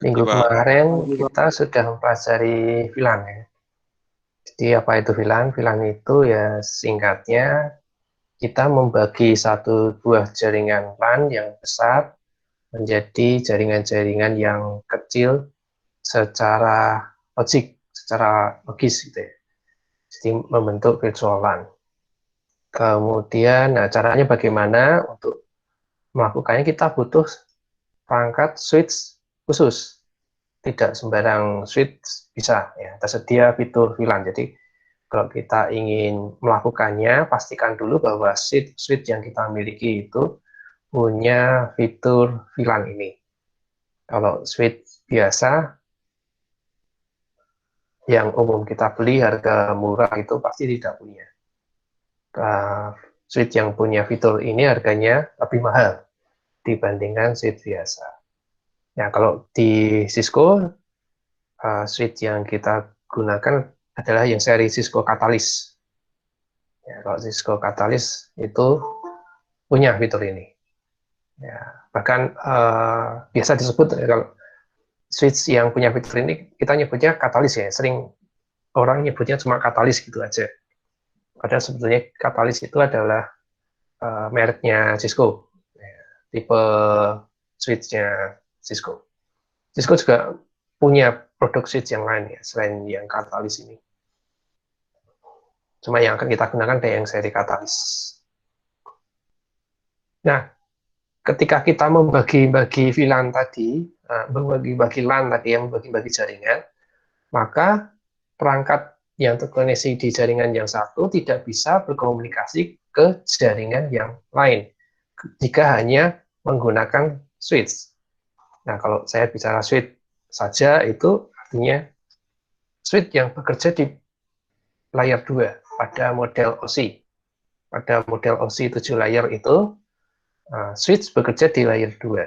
Minggu kemarin kita sudah mempelajari VLAN ya. Jadi apa itu VLAN? VLAN itu ya singkatnya kita membagi satu buah jaringan LAN yang besar menjadi jaringan-jaringan yang kecil secara logis gitu ya. Jadi membentuk virtual LAN. Kemudian, nah caranya bagaimana untuk melakukannya? Kita butuh perangkat switch khusus. Tidak sembarang switch bisa ya, tersedia fitur VLAN. Jadi kalau kita ingin melakukannya, pastikan dulu bahwa switch yang kita miliki itu punya fitur VLAN ini. Kalau switch biasa yang umum kita beli harga murah itu pasti tidak punya. Switch yang punya fitur ini harganya lebih mahal dibandingkan switch biasa. Ya, kalau di Cisco, switch yang kita gunakan adalah yang seri Cisco Catalyst. Ya, kalau Cisco Catalyst itu punya fitur ini. Ya, bahkan biasa disebut kalau switch yang punya fitur ini kita nyebutnya Catalyst ya. Sering orang nyebutnya cuma Catalyst gitu aja. Padahal sebetulnya Catalyst itu adalah mereknya Cisco. Ya, tipe switchnya Cisco. Cisco juga punya produk switch yang lain ya, selain yang Catalyst ini. Cuma yang akan kita gunakan adalah yang seri Catalyst. Nah, ketika kita membagi-bagi VLAN tadi, membagi-bagi LAN tadi yang membagi-bagi jaringan, maka perangkat yang terkoneksi di jaringan yang satu tidak bisa berkomunikasi ke jaringan yang lain jika hanya menggunakan switch. Nah, kalau saya bicara switch saja, itu artinya switch yang bekerja di layar 2 pada model OSI. Pada model OSI 7 layer itu, switch bekerja di layar 2.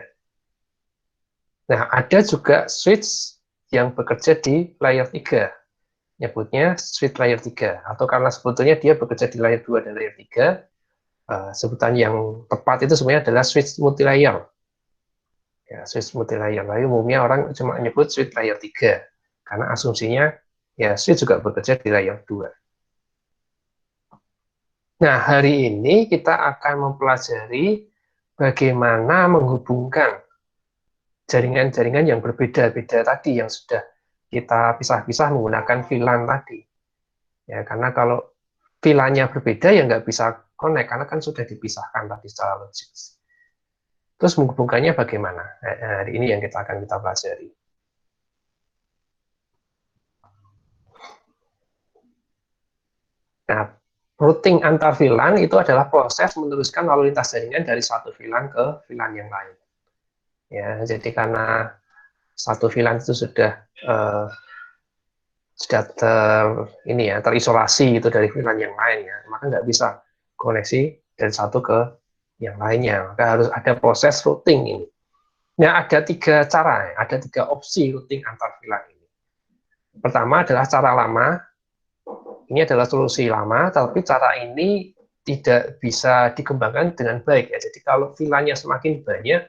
Nah, ada juga switch yang bekerja di layar 3. Nyebutnya switch layar 3. Atau karena sebetulnya dia bekerja di layar 2 dan layar 3, sebutan yang tepat itu sebenarnya adalah switch multilayer. Ya, switch multilayer. Lalu umumnya orang cuma menyebut switch layar 3. Karena asumsinya, ya switch juga bekerja di layar 2. Nah, hari ini kita akan mempelajari bagaimana menghubungkan jaringan-jaringan yang berbeda-beda tadi yang sudah kita pisah-pisah menggunakan VLAN tadi. Ya, karena kalau VLAN-nya berbeda ya nggak bisa connect karena kan sudah dipisahkan tadi secara logis. Terus menghubungkannya bagaimana? Nah, hari ini yang kita akan pelajari. Nah, routing antar VLAN itu adalah proses meneruskan lalu lintas jaringan dari satu VLAN ke VLAN yang lain. Ya, jadi karena satu VLAN itu sudah terisolasi itu dari VLAN yang lain ya, maka nggak bisa koneksi dari satu ke yang lainnya, maka harus ada proses routing ini. Nah, ada 3 cara, ada 3 opsi routing antar VLAN ini. Pertama adalah cara lama, ini adalah solusi lama, tapi cara ini tidak bisa dikembangkan dengan baik ya. Jadi kalau VLAN-nya semakin banyak,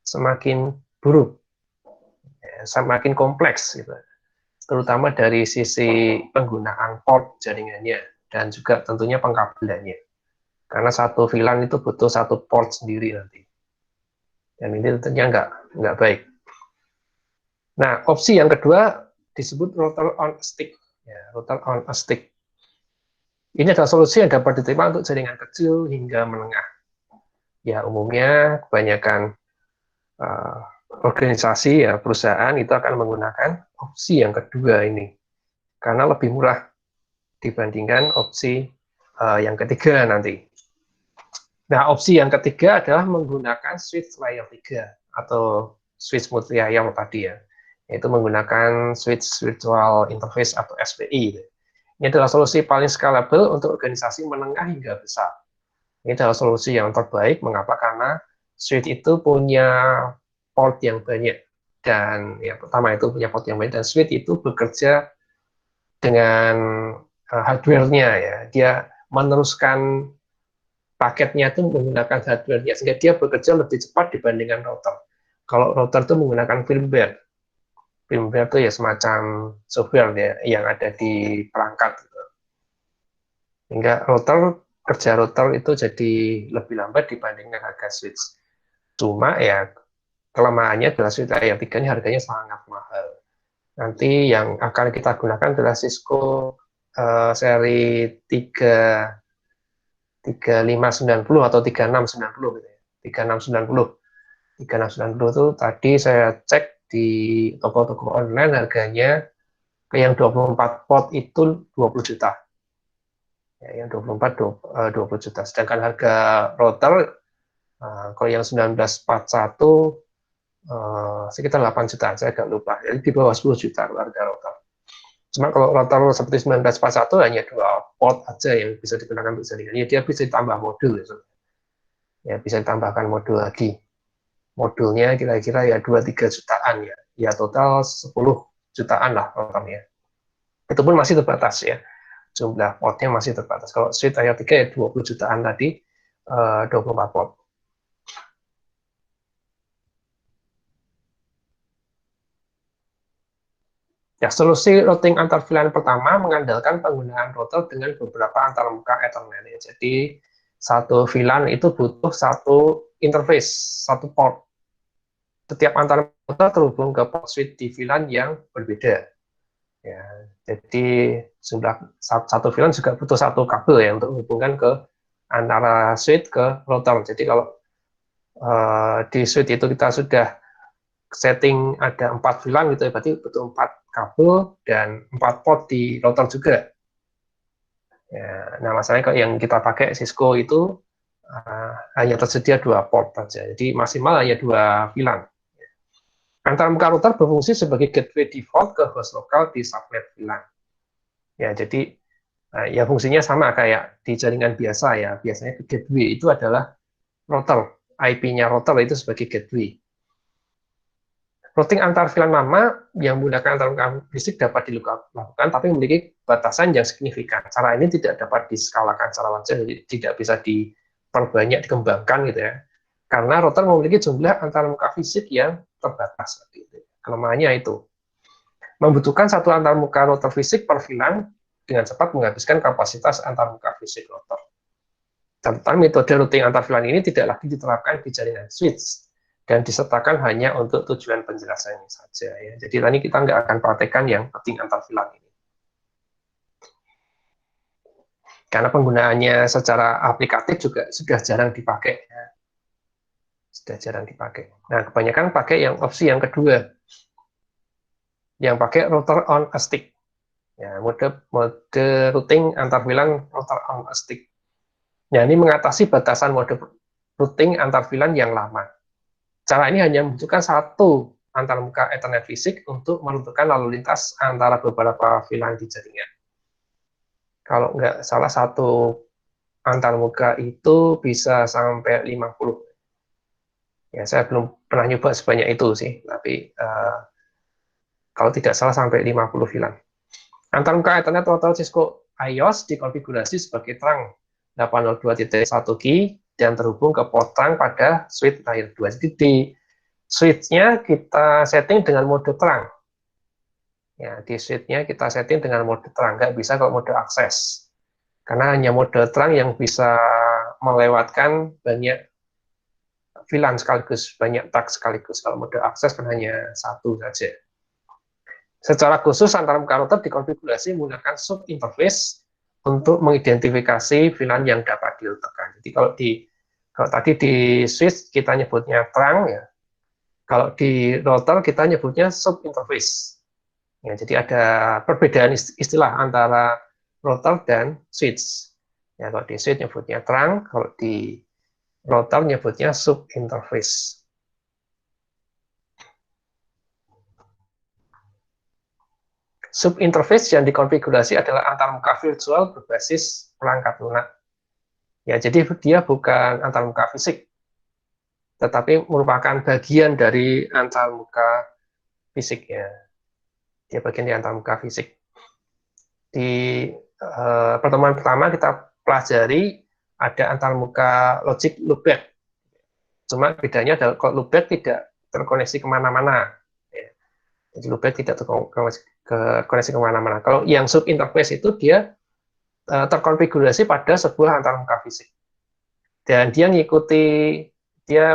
semakin buruk, ya, semakin kompleks gitu. Terutama dari sisi penggunaan port jaringannya dan juga tentunya pengkabelannya. Karena satu VLAN itu butuh satu port sendiri nanti. Dan ini tentunya nggak baik. Nah, opsi yang kedua disebut router on a stick. Ya, router on a stick. Ini adalah solusi yang dapat diterima untuk jaringan kecil hingga menengah. Ya, umumnya kebanyakan organisasi ya perusahaan itu akan menggunakan opsi yang kedua ini karena lebih murah dibandingkan opsi yang ketiga nanti. Nah, opsi yang ketiga adalah menggunakan switch layer 3 atau switch multi-layer tadi ya, yaitu menggunakan switch virtual interface atau SVI. Ini adalah solusi paling scalable untuk organisasi menengah hingga besar. Ini adalah solusi yang terbaik. Mengapa? Karena switch itu punya port yang banyak dan ya pertama itu punya port yang banyak dan switch itu bekerja dengan hardware-nya ya. Dia meneruskan paketnya itu menggunakan hardware-nya sehingga dia bekerja lebih cepat dibandingkan router. Kalau router itu menggunakan firmware. Firmware itu ya semacam software ya yang ada di perangkat. Hingga kerja router itu jadi lebih lambat dibandingkan harga switch. Cuma ya kelemahannya adalah switch layer 3 ini harganya sangat mahal. Nanti yang akan kita gunakan adalah Cisco seri 3590 atau 3690 gitu ya. 3690. 3690 itu tadi saya cek di toko-toko online harganya ke yang 24 port itu 20 juta. Ya, yang 24 20 juta. Sedangkan harga router kalau yang 1941 sekitar 8 juta, saya agak lupa. Jadi di bawah 10 juta harga router. Cuma kalau router seperti 1941 hanya 2 port aja yang bisa digunakan untuk jaringan. Ya, dia bisa ditambah modul. Ya, bisa ditambahkan modul lagi. Modulnya kira-kira ya 2-3 jutaan ya. Ya total 10 jutaan lah routernya. Itu pun masih terbatas ya. Jumlah portnya masih terbatas. Kalau switch layer 3 ya 20 jutaan tadi, 24 port. Ya, solusi routing antar VLAN pertama mengandalkan penggunaan router dengan beberapa antarmuka Ethernet. Ya. Jadi, satu VLAN itu butuh satu interface, satu port. Setiap antarmuka terhubung ke port switch di VLAN yang berbeda. Ya, jadi satu VLAN juga butuh satu kabel ya untuk menghubungkan ke antara switch ke router. Jadi kalau di switch itu kita sudah setting ada 4 VLAN gitu ya, berarti butuh 4 kabel dan 4 port di router juga. Ya, nah masalahnya kalau yang kita pakai Cisco itu hanya tersedia 2 port saja, jadi maksimal hanya 2 VLAN. Antarmuka router berfungsi sebagai gateway default ke host lokal di subnet VLAN. Ya, jadi ya fungsinya sama kayak di jaringan biasa ya. Biasanya gateway itu adalah router, IP-nya router itu sebagai gateway. Routing antar VLAN lama yang menggunakan antarmuka fisik dapat dilakukan, tapi memiliki batasan yang signifikan. Cara ini tidak dapat diskalakan secara langsung, jadi tidak bisa diperbanyak, dikembangkan gitu ya. Karena router memiliki jumlah antarmuka fisik yang terbatas. Gitu. Kelemahannya itu. Membutuhkan satu antarmuka router fisik per VLAN dengan cepat menghabiskan kapasitas antarmuka fisik router. Catatan metode routing antar VLAN ini tidak lagi diterapkan di jaringan switch dan disertakan hanya untuk tujuan penjelasan saja. Ya. Jadi tadi kita nggak akan praktekkan yang routing antar VLAN ini. Karena penggunaannya secara aplikatif juga sudah jarang dipakai. Ya. Sudah jarang dipakai. Nah, kebanyakan pakai yang opsi yang kedua, yang pakai router on a stick. Ya, mode routing antar VLAN router on a stick. Ya, ini mengatasi batasan mode routing antar VLAN yang lama. Cara ini hanya membutuhkan satu antarmuka Ethernet fisik untuk menentukan lalu lintas antara beberapa VLAN di jaringan. Kalau nggak salah satu antarmuka itu bisa sampai 50. Ya, saya belum pernah nyoba sebanyak itu sih, tapi kalau tidak salah sampai 50 VLAN. Antarmuka Ethernet total Cisco iOS dikonfigurasi sebagai terang 802.1Q dan terhubung ke port terang pada switch layer 2. Jadi di switch-nya kita setting dengan mode terang. Ya, di switch-nya kita setting dengan mode terang, nggak bisa kalau mode akses. Karena hanya mode terang yang bisa melewatkan banyak VLAN sekaligus, banyak tag sekaligus. Kalau mode akses kan hanya satu saja. Secara khusus, antarmuka router dikonfigurasi menggunakan sub interface untuk mengidentifikasi VLAN yang dapat diletakkan. Jadi kalau tadi di switch kita nyebutnya terang ya, kalau di router kita nyebutnya sub interface. Ya, jadi ada perbedaan istilah antara router dan switch. Ya, kalau di switch nyebutnya terang, kalau di router nyebutnya sub interface. Sub interface yang dikonfigurasi adalah antarmuka virtual berbasis perangkat lunak. Ya, jadi dia bukan antarmuka fisik, tetapi merupakan bagian dari antarmuka fisik ya. Dia bagian dari antarmuka fisik. Di pertemuan pertama kita pelajari ada antarmuka logic loopback. Cuma bedanya adalah kalau loopback tidak terkoneksi kemana-mana. Ya. Jadi loopback tidak terkoneksi kemana-mana. Kalau yang subinterface itu dia terkonfigurasi pada sebuah antarmuka fisik. Dan dia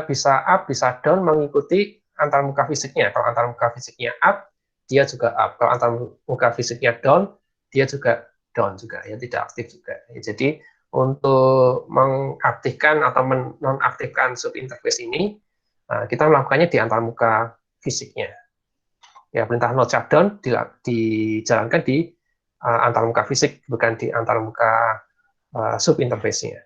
bisa up, bisa down mengikuti antarmuka fisiknya. Kalau antarmuka fisiknya up, dia juga up. Kalau antarmuka fisiknya down, dia juga down juga, ya tidak aktif juga. Ya, jadi untuk mengaktifkan atau menonaktifkan subinterface ini, kita melakukannya di antarmuka fisiknya. Ya, perintah node shutdown dijalankan di antarmuka fisik, bukan di antarmuka subinterface-nya.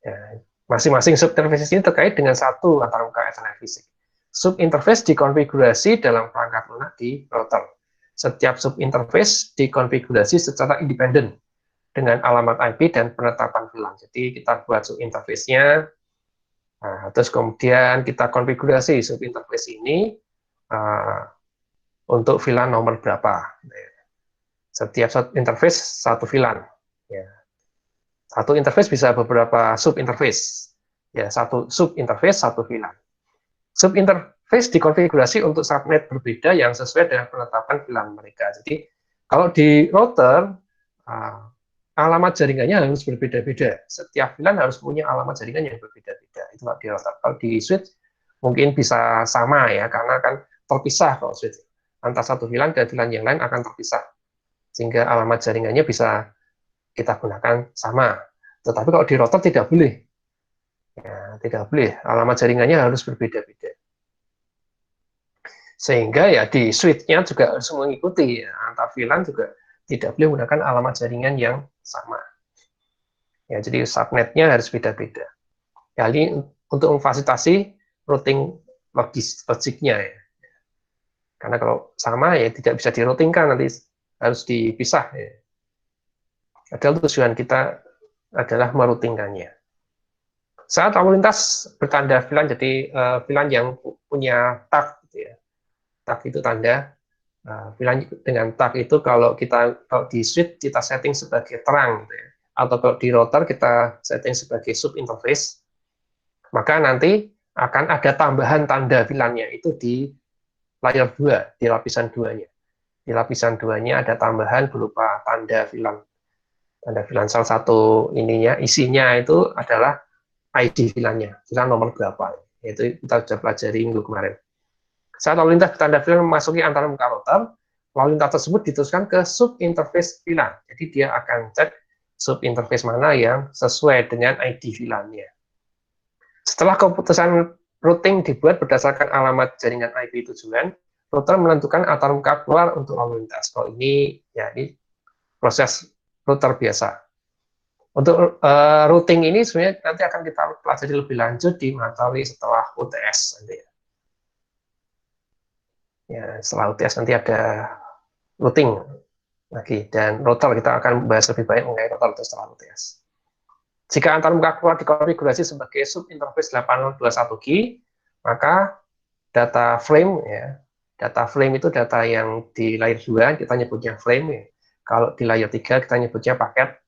Ya, masing-masing subinterface ini terkait dengan satu antarmuka Ethernet fisik. Subinterface dikonfigurasi dalam perangkat lunak di router. Setiap subinterface dikonfigurasi secara independen dengan alamat IP dan penetapan VLAN. Jadi kita buat subinterface-nya, terus kemudian kita konfigurasi subinterface ini untuk VLAN nomor berapa. Setiap subinterface satu VLAN. Ya. Satu interface bisa beberapa subinterface. Ya, satu subinterface, satu VLAN. Subinterface dikonfigurasi untuk subnet berbeda yang sesuai dengan penetapan VLAN mereka. Jadi, kalau di router, alamat jaringannya harus berbeda-beda. Setiap VLAN harus punya alamat jaringan yang berbeda-beda. Itu di router. Kalau di switch, mungkin bisa sama ya, karena kan terpisah kalau switch. Antara satu VLAN dan VLAN yang lain akan terpisah. Sehingga alamat jaringannya bisa kita gunakan sama. Tetapi kalau di router tidak boleh. Ya, tidak boleh. Alamat jaringannya harus berbeda-beda. Sehingga ya di switch-nya juga harus mengikuti. Ya, antar VLAN juga tidak boleh menggunakan alamat jaringan yang sama. Ya, jadi subnetnya harus beda-beda. Ya, ini untuk memfasilitasi routing logiknya. Ya. Karena kalau sama ya tidak bisa di-routingkan, nanti harus dipisah. Ya. Padahal tujuan kita adalah meroutingkannya. Saat lalu lintas bertanda VLAN, jadi VLAN yang punya tag, gitu ya. Tag itu tanda. VLAN dengan tag itu kalau di switch kita setting sebagai terang, gitu ya. Atau kalau di router kita setting sebagai subinterface, maka nanti akan ada tambahan tanda VLAN-nya itu di layer 2, di lapisan 2-nya. Di lapisan 2-nya ada tambahan berupa tanda VLAN. Tanda VLAN salah satu isinya itu adalah ID VLAN-nya, VLAN nomor berapa. Itu kita sudah pelajari minggu kemarin. Saat lalu lintas tanda VLAN memasuki antarmuka router, lalu lintas tersebut diteruskan ke subinterface VLAN. Jadi dia akan cek subinterface mana yang sesuai dengan ID VLAN-nya. Setelah keputusan routing dibuat berdasarkan alamat jaringan IP tujuan, router menentukan antarmuka keluar untuk lalu lintas. Kalau ini proses router biasa. Untuk routing ini sebenarnya nanti akan kita pelajari lebih lanjut di materi setelah UTS nanti. Ya, setelah UTS nanti ada routing lagi, dan router kita akan bahas lebih banyak mengenai router setelah UTS. Jika antarmuka keluar dikonfigurasi sebagai subinterface 8021G, maka data frame itu data yang di layer 2 kita nyebutnya frame ya. Kalau di layer 3 kita nyebutnya paket.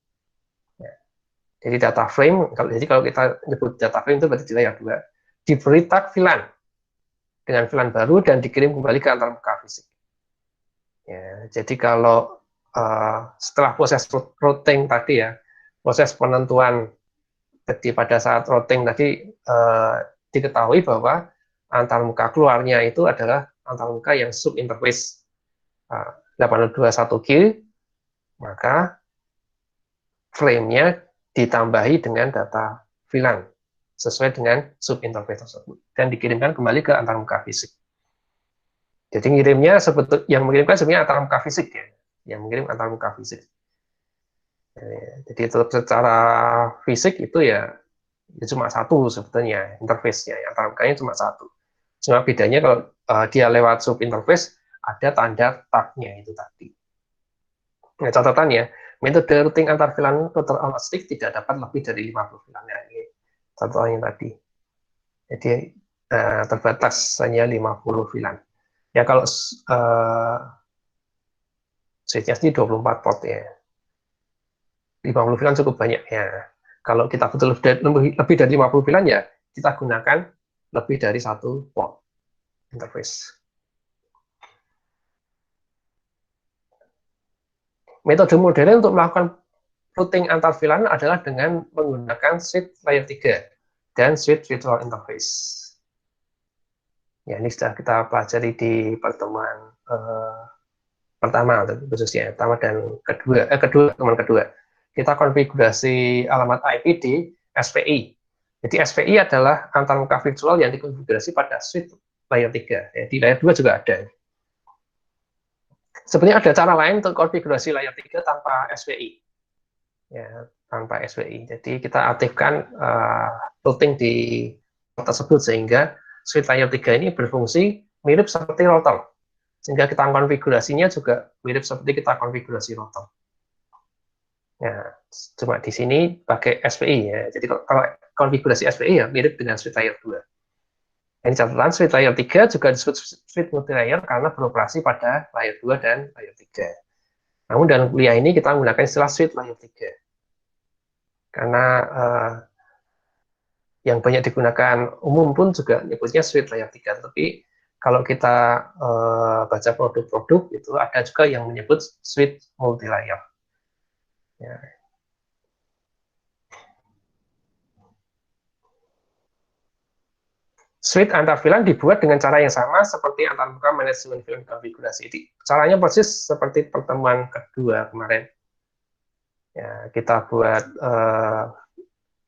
Jadi data frame, kalau kita nyebut data frame itu berarti di layer 2, diberi tag VLAN dengan VLAN baru dan dikirim kembali ke antarmuka fisik. Ya, jadi kalau setelah proses routing tadi ya, proses penentuan, jadi pada saat routing tadi diketahui bahwa antarmuka keluarnya itu adalah antarmuka yang subinterface 821G, maka frame-nya ditambahi dengan data VLAN sesuai dengan subinterface tersebut dan dikirimkan kembali ke antarmuka fisik. Jadi yang mengirimkan sebenarnya antarmuka fisik ya, yang mengirim antarmuka fisik. Jadi secara fisik itu ya cuma satu sebetulnya interface-nya, antarmukanya cuma satu. Cuma bedanya kalau dia lewat subinterface ada tanda tag-nya itu tadi. Nah, catatannya, metode routing antar VLAN router agnostik tidak dapat lebih dari 50 VLAN. Nah, ini catatannya tadi. Jadi terbatas hanya 50 VLAN. Ya kalau switch-nya sendiri 24 port ya. 50 VLAN cukup banyak ya. Kalau kita betul lebih dari 50 VLAN ya kita gunakan lebih dari satu port interface. Metode modern untuk melakukan routing antar VLAN adalah dengan menggunakan switch layer 3 dan switch virtual interface. Ya, ini sudah kita pelajari di pertemuan pertama khususnya, pertama dan kedua. Kita konfigurasi alamat IP di SPI. Jadi SPI adalah antarmuka virtual yang dikonfigurasi pada switch layer 3. Ya, di layer 2 juga ada. Sebenarnya ada cara lain untuk konfigurasi layer 3 tanpa SPI. Ya, tanpa SPI. Jadi kita aktifkan routing di tersebut sehingga switch layer 3 ini berfungsi mirip seperti router. Sehingga kita konfigurasinya juga mirip seperti kita konfigurasi router. Ya, cuma di sini pakai SPI ya. Jadi kalau konfigurasi SPI ya mirip dengan switch layer 2. Ini catatan switch layer 3 juga disebut switch multilayer karena beroperasi pada layer 2 dan layer 3. Namun dalam kuliah ini kita menggunakan istilah switch layer 3. Karena yang banyak digunakan umum pun juga nyebutnya switch layer 3. Tapi kalau kita baca produk-produk itu ada juga yang menyebut switch multilayer. Ya. Switch antar VLAN dibuat dengan cara yang sama seperti antarmuka manajemen VLAN konfigurasi. Caranya persis seperti pertemuan kedua kemarin. Ya, kita buat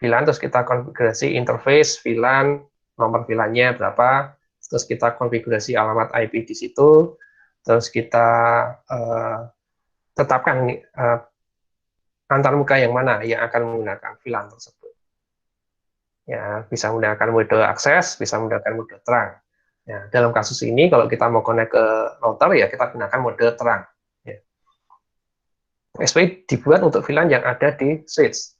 VLAN, terus kita konfigurasi interface VLAN, nomor VLAN-nya berapa, terus kita konfigurasi alamat IP di situ, terus kita tetapkan antarmuka yang mana yang akan menggunakan VLAN tersebut. Ya, bisa menggunakan mode akses, bisa menggunakan mode terang. Ya, dalam kasus ini kalau kita mau connect ke router ya kita gunakan mode terang. Ya. SPI dibuat untuk VLAN yang ada di switch.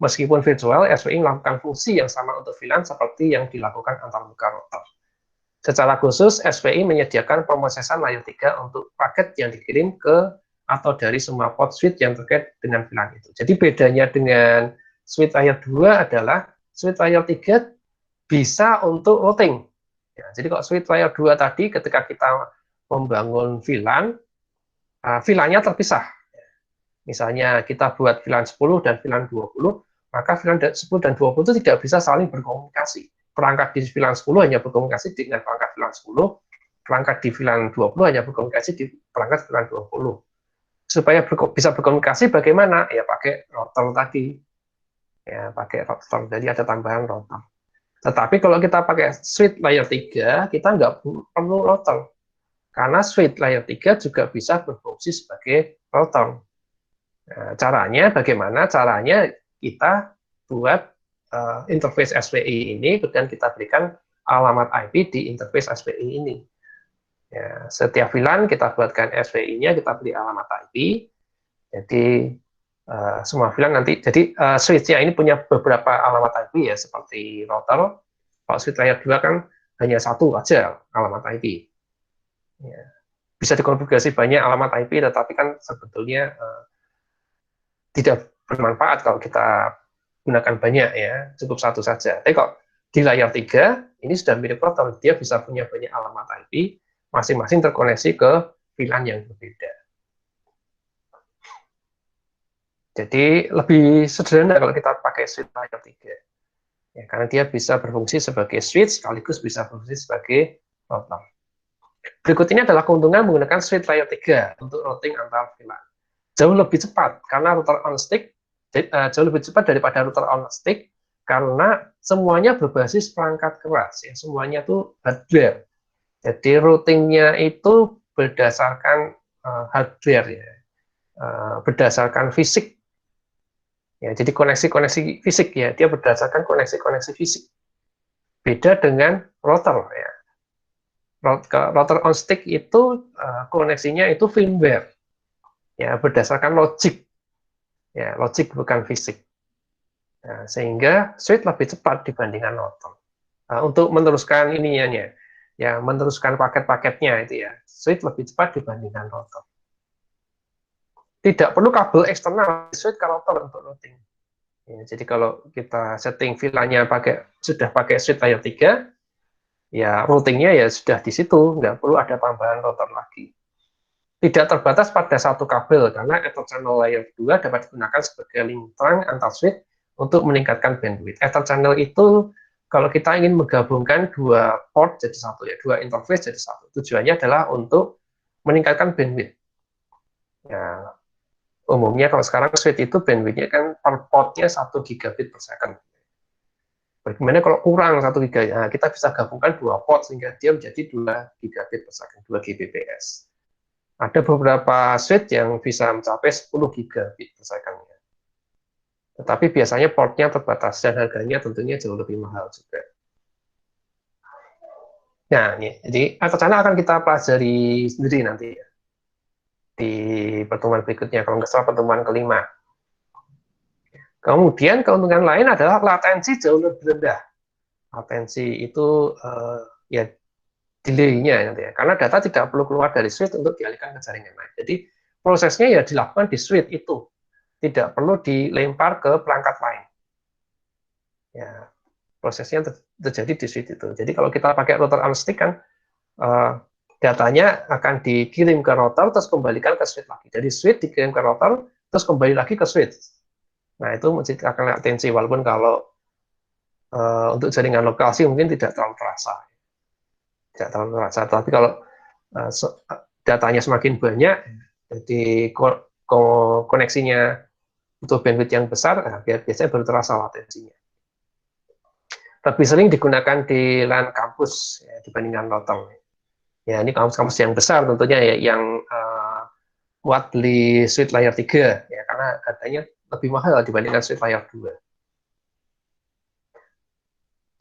Meskipun virtual, SPI melakukan fungsi yang sama untuk VLAN seperti yang dilakukan antarmuka router. Secara khusus, SPI menyediakan pemrosesan layer 3 untuk paket yang dikirim ke atau dari semua port switch yang terkait dengan VLAN itu. Jadi bedanya dengan switch layer 2 adalah switch layer 3 bisa untuk routing. Ya, jadi kalau switch layer 2 tadi ketika kita membangun VLAN, VLAN-nya terpisah. Misalnya kita buat VLAN 10 dan VLAN 20, maka VLAN 10 dan 20 itu tidak bisa saling berkomunikasi. Perangkat di VLAN 10 hanya berkomunikasi dengan perangkat VLAN 10, perangkat di VLAN 20 hanya berkomunikasi di perangkat VLAN 20. Supaya bisa berkomunikasi bagaimana? Ya pakai router tadi. Ya, pakai router. Jadi ada tambahan router. Tetapi kalau kita pakai switch layer 3, kita nggak perlu router. Karena switch layer 3 juga bisa berfungsi sebagai router. Nah, caranya bagaimana? Caranya kita buat interface SPI ini, dan kita berikan alamat IP di interface SPI ini. Ya, setiap VLAN kita buatkan SPI-nya, kita beri alamat IP. Jadi semua VLAN nanti, jadi switch-nya ini punya beberapa alamat IP ya, seperti router. Kalau switch layer 2 kan hanya satu aja alamat IP. Ya. Bisa dikonfigurasi banyak alamat IP, tetapi kan sebetulnya tidak bermanfaat kalau kita gunakan banyak ya, cukup satu saja. Tapi kalau di layar 3, ini sudah mirip router, dia bisa punya banyak alamat IP, masing-masing terkoneksi ke VLAN yang berbeda. Jadi lebih sederhana kalau kita pakai switch layer 3. Ya, karena dia bisa berfungsi sebagai switch, sekaligus bisa berfungsi sebagai router. Berikut ini adalah keuntungan menggunakan switch layer 3 untuk routing antar VLAN. Jauh lebih cepat, karena router on stick, jauh lebih cepat daripada router on stick, karena semuanya berbasis perangkat keras, ya, semuanya itu hardware. Jadi routingnya itu berdasarkan hardware, ya, berdasarkan fisik. Ya, jadi koneksi-koneksi fisik ya, dia berdasarkan koneksi-koneksi fisik. Beda dengan router ya. Router on stick itu koneksinya itu firmware. Ya, berdasarkan logik. Ya, logik bukan fisik. Nah, sehingga switch lebih cepat dibandingkan router. Untuk meneruskan ininya ya, meneruskan paket-paketnya itu ya, switch lebih cepat dibandingkan router. Tidak perlu kabel eksternal switch ke router untuk routing. Ya, jadi kalau kita setting VLAN-nya sudah pakai switch layer 3, ya routingnya ya sudah di situ, nggak perlu ada tambahan router lagi. Tidak terbatas pada satu kabel, karena Ethernet Channel Layer 2 dapat digunakan sebagai link trunk antar switch untuk meningkatkan bandwidth. Ethernet Channel itu kalau kita ingin menggabungkan dua port jadi satu, ya, dua interface jadi satu. Tujuannya adalah untuk meningkatkan bandwidth. Ya, umumnya kalau sekarang switch itu bandwidthnya kan per portnya 1 gigabit per second. Bagaimana kalau kurang 1 gigabit? Nah, kita bisa gabungkan dua port sehingga dia menjadi 2 gigabit per second, 2 Gbps. Ada beberapa switch yang bisa mencapai 10 gigabit per second. Tetapi biasanya portnya terbatas dan harganya tentunya jauh lebih mahal juga. Nah, ini, jadi rencana akan kita pelajari sendiri nanti ya, di pertemuan berikutnya, kalau nggak salah pertemuan kelima. Kemudian keuntungan lain adalah latensi jauh lebih rendah. Latensi itu ya delay-nya nanti ya, karena data tidak perlu keluar dari switch untuk dialihkan ke jaringan lain. Jadi prosesnya ya dilakukan di switch itu, tidak perlu dilempar ke perangkat lain. Ya, prosesnya terjadi di switch itu. Jadi kalau kita pakai router unstick kan datanya akan dikirim ke router terus kembalikan ke switch lagi. Jadi switch dikirim ke router terus kembali lagi ke switch. Nah, itu menciptakan latensi walaupun kalau untuk jaringan lokal sih mungkin tidak terlalu terasa. Tidak terlalu terasa. Tapi kalau datanya semakin banyak, jadi koneksinya butuh bandwidth yang besar, biasanya baru terasa latensinya. Lebih sering digunakan di LAN kampus ya, dibandingkan router. Ya, ini kampus-kampus yang besar tentunya ya, yang buat beli switch layer 3 ya, karena harganya lebih mahal dibandingkan switch layer 2.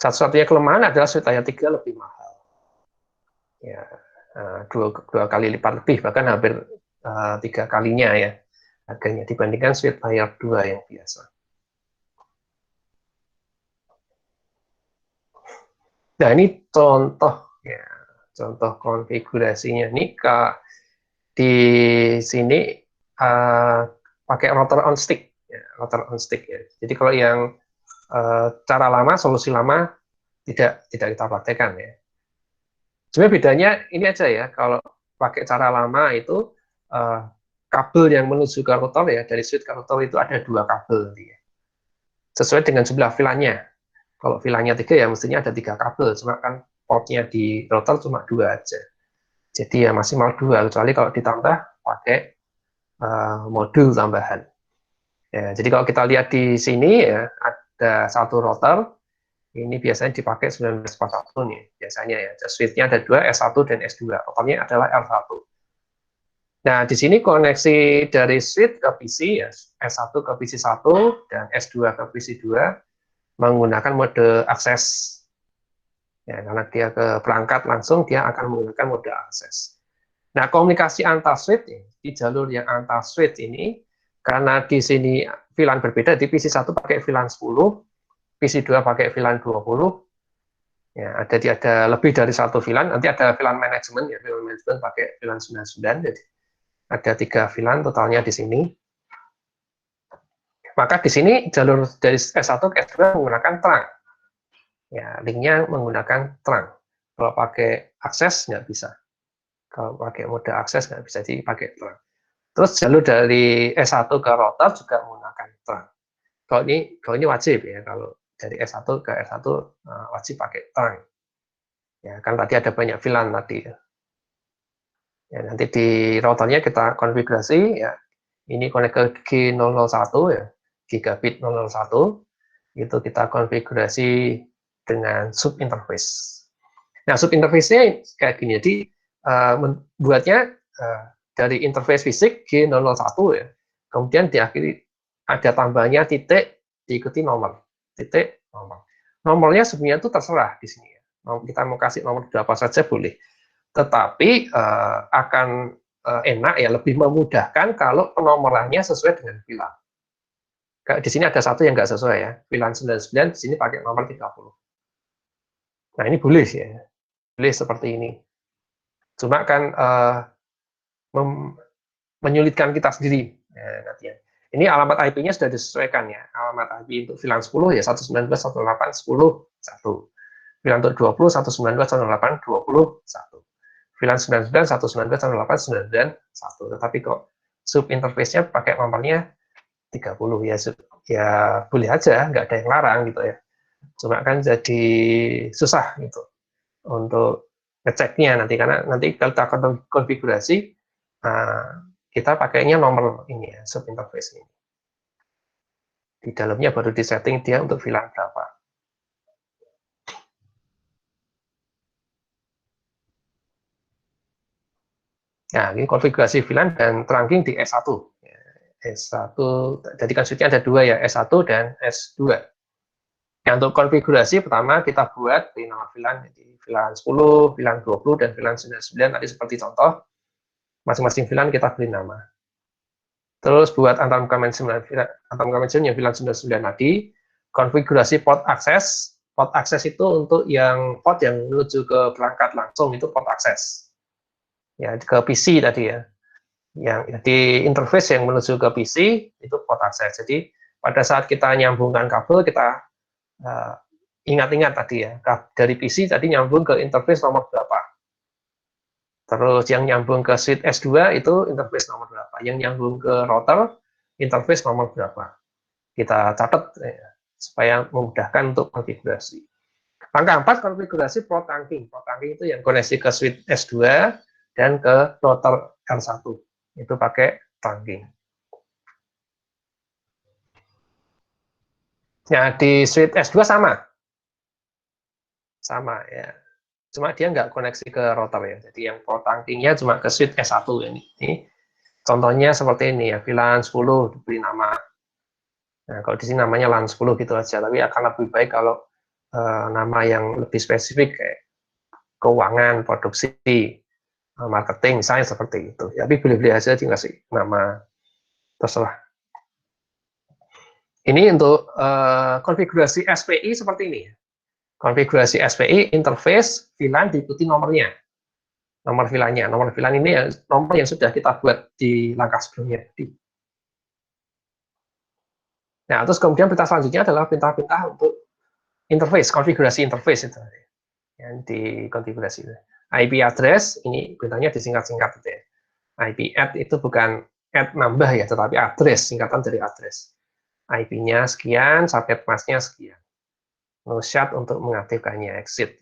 Satu-satunya kelemahan adalah switch layer 3 lebih mahal. Ya, dua kali lipat lebih, bahkan hampir 3 kalinya ya harganya dibandingkan switch layer 2 yang biasa. Nah, ini contoh ya, contoh konfigurasinya. Ini di sini pakai router on stick, ya, router on stick ya. Jadi kalau yang cara lama, solusi lama tidak kita praktekkan ya. Sebenarnya bedanya ini aja ya, kalau pakai cara lama itu kabel yang menuju ke router ya, dari switch ke router itu ada 2 kabel ya. Sesuai dengan jumlah VLAN-nya. Kalau VLAN-nya 3 ya mestinya ada 3 kabel, cuma kan portnya di router cuma 2 aja. Jadi ya maksimal 2, kecuali kalau ditambah pakai modul tambahan. Ya, jadi kalau kita lihat di sini ya, ada satu router, ini biasanya dipakai 1941 nih, biasanya ya. Switch-nya ada 2, S1 dan S2. Totalnya adalah L1. Nah, di sini koneksi dari switch ke PC, ya, S1 ke PC1 dan S2 ke PC2 menggunakan mode akses. Ya, karena dia ke perangkat langsung, dia akan menggunakan mode akses. Nah, komunikasi antar switch, di jalur yang antar switch ini, karena di sini VLAN berbeda, di PC1 pakai VLAN 10, PC2 pakai VLAN 20, ya, ada lebih dari satu VLAN, nanti ada VLAN manajemen, ya, VLAN manajemen pakai VLAN 99, jadi ada 3 VLAN totalnya di sini. Maka di sini jalur dari S1 ke S2 menggunakan trunk. Ya, linknya menggunakan trunk. Kalau pakai akses nggak bisa. Kalau pakai mode akses nggak bisa, jadi pakai trunk. Terus jalur dari S1 ke router juga menggunakan trunk. Kalau ini wajib ya, kalau dari S1 ke S1 wajib pakai trunk. Ya, kan tadi ada banyak VLAN tadi ya. Ya, nanti di routernya kita konfigurasi ya. Ini konek ke G001 ya, gigabit 001. Itu kita konfigurasi dengan sub interface. Nah, sub interface-nya kayak gini. Jadi membuatnya dari interface fisik G001 ya. Kemudian diakhiri ada tambahnya titik diikuti nomor. Titik nomor. Nomornya sebenarnya itu terserah di sini ya. Kita mau kasih nomor berapa saja boleh. Tetapi akan enak ya, lebih memudahkan kalau penomorannya sesuai dengan VLAN. Di sini ada satu yang nggak sesuai ya, VLAN 99, di sini pakai nomor 30. Nah, ini boleh ya, boleh seperti ini. Cuma kan menyulitkan kita sendiri. Nanti ya. Ini alamat IP-nya sudah disesuaikan ya. Alamat IP untuk VLAN 10 ya 119.168.10.1. VLAN untuk 20, 192, 108, 21. VLAN 99, 192, 108, 191. Tetapi kok sub interface-nya pakai nomornya 30 ya, ya boleh aja, nggak ada yang larang gitu ya. Cuma kan jadi susah gitu untuk ngeceknya nanti, karena nanti kalau kita konfigurasi, kita pakainya nomor ini ya, sub interface ini. Di dalamnya baru disetting dia untuk VLAN berapa. Nah, ini konfigurasi VLAN dan trunking di S1. S1, jadi kan switch-nya ada dua ya, S1 dan S2. Yang untuk konfigurasi pertama kita buat di nama VLAN, jadi VLAN 10, VLAN 20, dan VLAN 99, tadi seperti contoh, masing-masing VLAN kita beri nama. Terus buat antarmuka management yang VLAN 99 tadi, konfigurasi port akses. Port akses itu untuk yang port yang menuju ke perangkat langsung, itu port akses. Ya, ke PC tadi ya. Yang di interface yang menuju ke PC, itu port akses. Jadi, pada saat kita nyambungkan kabel, kita ingat-ingat tadi ya, dari PC tadi nyambung ke interface nomor berapa. Terus yang nyambung ke switch S2 itu interface nomor berapa. Yang nyambung ke router, interface nomor berapa. Kita catat ya, supaya memudahkan untuk konfigurasi. Langkah 4, konfigurasi port trunking. Port trunking itu yang koneksi ke switch S2 dan ke router R1. Itu pakai trunking. Ya, di switch S2 sama ya. Cuma dia nggak koneksi ke router ya. Jadi yang port trunking-nya cuma ke switch S1 ini. Contohnya seperti ini ya, VLAN 10 diberi nama. Nah, kalau di sini namanya LAN 10 gitu aja, tapi akan lebih baik kalau nama yang lebih spesifik kayak keuangan, produksi, marketing, misalnya seperti itu. Tapi boleh-boleh aja dikasih nama terserah. Ini untuk konfigurasi SPI seperti ini. Konfigurasi SPI, interface, VLAN diikuti nomornya. Nomor VLAN-nya. Nomor VLAN ini nomor yang sudah kita buat di langkah sebelumnya. Nah, terus kemudian perintah selanjutnya adalah perintah-perintah untuk interface, konfigurasi interface itu. Yang dikonfigurasi. IP address, ini perintahnya disingkat-singkat gitu ya. IP add itu bukan add nambah ya, tetapi address, singkatan dari address. IP-nya sekian, subnet mask-nya sekian. No shut untuk mengaktifkannya, exit.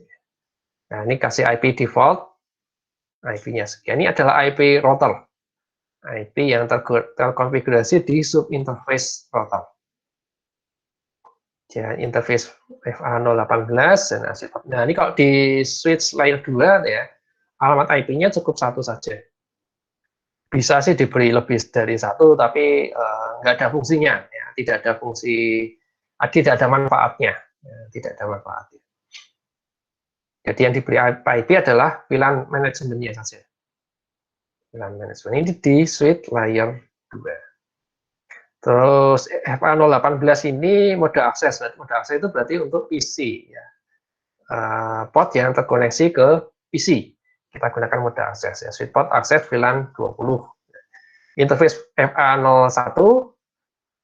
Nah, ini kasih IP default, IP-nya sekian. Ini adalah IP router. IP yang terkonfigurasi di subinterface router. Ya, interface FA018. Nah, ini kalau di switch layer 2 ya, alamat IP-nya cukup satu saja. Bisa sih diberi lebih dari satu, tapi nggak ada fungsinya. Ya. Tidak ada fungsi, tidak ada manfaatnya. Ya, tidak ada manfaatnya. Jadi yang diberi IP adalah VLAN manajemennya saja. VLAN manajemen ini di switch layer 2. Terus FA018 ini mode akses. Mode akses itu berarti untuk PC. Ya. Port yang terkoneksi ke PC. Kita gunakan mode akses. Ya. Switch port akses VLAN 20. Interface FA01,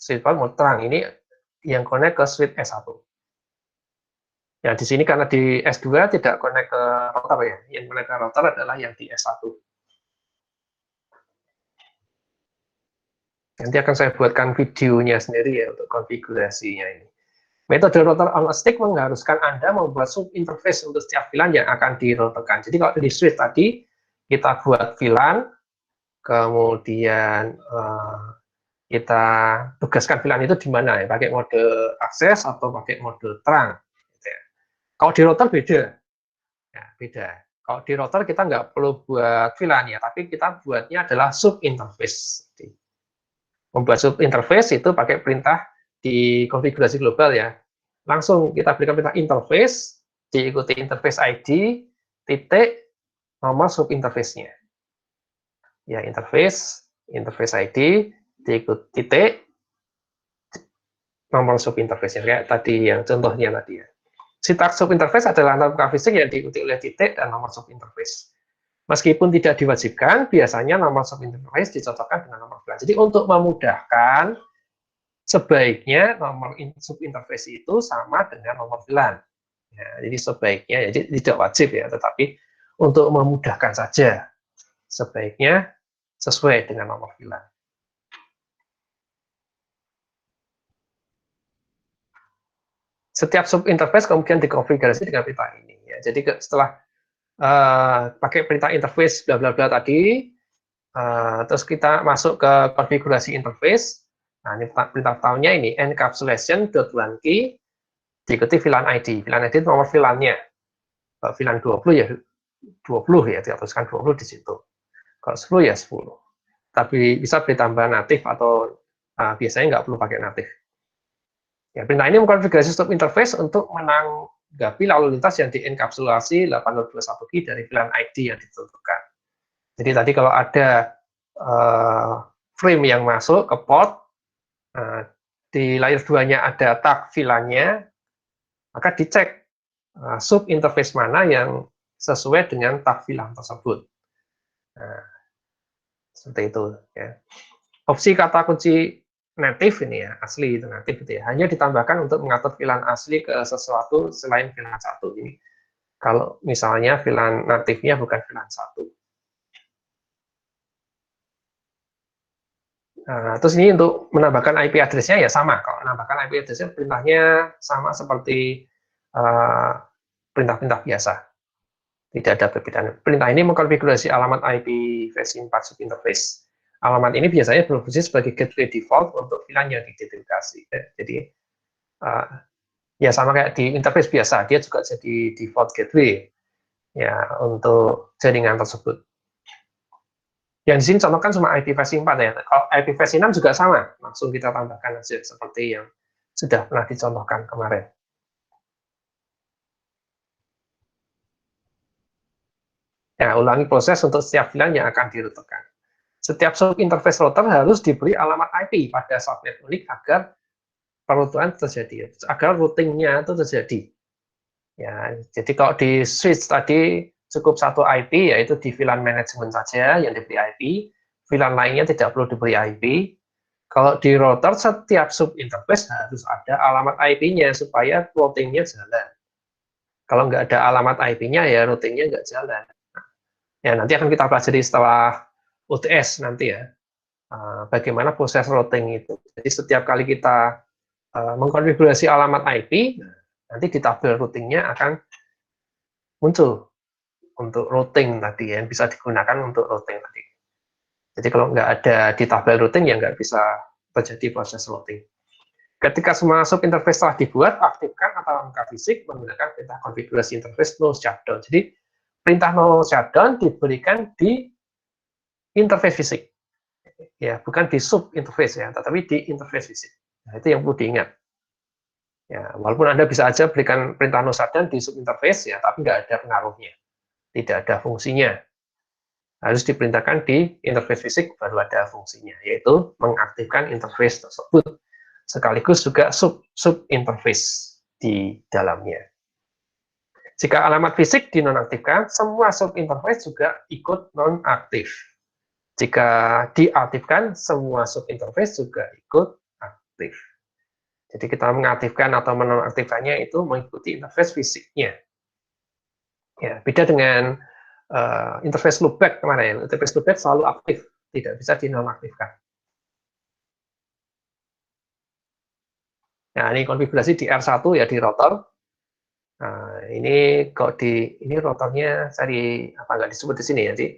switch port mode terang. Ini yang connect ke switch S1. Ya, di sini karena di S2 tidak connect ke router ya. Yang connect ke router adalah yang di S1. Nanti akan saya buatkan videonya sendiri ya untuk konfigurasinya ini. Metode router on a stick mengharuskan Anda membuat sub-interface untuk setiap VLAN yang akan dirouterkan. Jadi kalau di switch tadi, kita buat VLAN, kemudian kita tugaskan VLAN itu di mana ya, pakai mode akses atau pakai mode terang. Gitu ya. Kalau di router beda. Ya, beda. Kalau di router kita nggak perlu buat VLAN ya, tapi kita buatnya adalah sub-interface. Membuat sub-interface itu pakai perintah di konfigurasi global ya. Langsung kita berikan perintah interface, diikuti interface ID, titik, nomor sub-interface-nya. Ya, interface ID, diikuti titik, nomor sub-interface-nya. Kayak tadi yang contohnya tadi ya. Sintaks sub-interface adalah antarmuka fisik yang diikuti oleh titik dan nomor sub-interface. Meskipun tidak diwajibkan, biasanya nomor sub-interface dicocokkan dengan nomor VLAN. Jadi untuk memudahkan, sebaiknya nomor sub-interface itu sama dengan nomor VLAN. Ya, jadi sebaiknya, jadi tidak wajib ya, tetapi untuk memudahkan saja, sebaiknya sesuai dengan nomor VLAN. Setiap subinterface kemudian dikonfigurasi dengan perintah ini. Ya, jadi setelah pakai perintah interface bla bla bla tadi, terus kita masuk ke konfigurasi interface. Nah, ini perintah tahunya ini encapsulation.1key diikuti VLAN ID. VLAN ID itu nomor VLAN-nya. Kalau VLAN 20 ya 20 ya, dituliskan 20 di situ. Kalau 10 ya 10. Tapi bisa ditambah natif atau biasanya nggak perlu pakai natif. Ya, perintah ini mengkonfigurasi stop interface untuk menanggapi lalu lintas yang dienkapsulasi 8021 key dari VLAN ID yang ditentukan. Jadi tadi kalau ada frame yang masuk ke port, di layer 2-nya ada tag VLAN-nya, maka dicek sub interface mana yang sesuai dengan tag VLAN tersebut. Nah, seperti itu ya. Opsi kata kunci native ini ya, asli itu native itu ya, hanya ditambahkan untuk mengatur VLAN asli ke sesuatu selain VLAN 1. Ini kalau misalnya VLAN native-nya bukan VLAN 1. Nah, terus ini untuk menambahkan IP address-nya ya sama. Kalau menambahkan IP address-nya perintahnya sama seperti perintah-perintah biasa. Tidak ada perbedaan. Perintah ini mengkonfigurasi alamat IP versi 4 subinterface. Alamat ini biasanya berfungsi sebagai gateway default untuk VLAN yang diidentifikasi. Jadi ya sama kayak di interface biasa, dia juga jadi default gateway ya untuk jaringan tersebut. Yang di sini contohkan cuma IP versi 4 ya. Kalau IP versi 6 juga sama, langsung kita tambahkan aja seperti yang sudah pernah dicontohkan kemarin. Ya, ulangi proses untuk setiap VLAN yang akan dirutekan. Setiap subinterface router harus diberi alamat IP pada subnet unik agar perutukan terjadi, agar routingnya itu terjadi. Ya, jadi kalau di switch tadi cukup satu IP, yaitu di VLAN management saja yang diberi IP, VLAN lainnya tidak perlu diberi IP. Kalau di router, setiap subinterface harus ada alamat IP-nya supaya routingnya jalan. Kalau nggak ada alamat IP-nya, ya routingnya nggak jalan. Ya, nanti akan kita pelajari setelah UTS nanti ya, bagaimana proses routing itu. Jadi setiap kali kita mengkonfigurasi alamat IP, nanti di tabel routingnya akan muncul untuk routing tadi yang bisa digunakan untuk routing tadi. Jadi kalau nggak ada di tabel routing ya nggak bisa terjadi proses routing. Ketika semua subinterface telah dibuat, aktifkan atau lengkap fisik menggunakan perintah konfigurasi interface no shutdown. Jadi perintah no shutdown diberikan di interface fisik. Ya, bukan di subinterface ya, tetapi di interface fisik. Nah, itu yang perlu diingat. Ya, walaupun Anda bisa aja berikan perintah no shutdown di subinterface ya, tapi nggak ada pengaruhnya. Tidak ada fungsinya. Harus diperintahkan di interface fisik baru ada fungsinya, yaitu mengaktifkan interface tersebut. Sekaligus juga sub-interface di dalamnya. Jika alamat fisik dinonaktifkan, semua subinterface juga ikut nonaktif. Jika diaktifkan, semua subinterface juga ikut aktif. Jadi kita mengaktifkan atau menonaktifkannya itu mengikuti interface fisiknya. Ya, beda dengan interface loopback kemarin. Interface loopback selalu aktif, tidak bisa dinonaktifkan. Nah, ini konfigurasi di R1 ya di router. Nah, ini kok ini routernya cari apa nggak disebut di sini ya. Jadi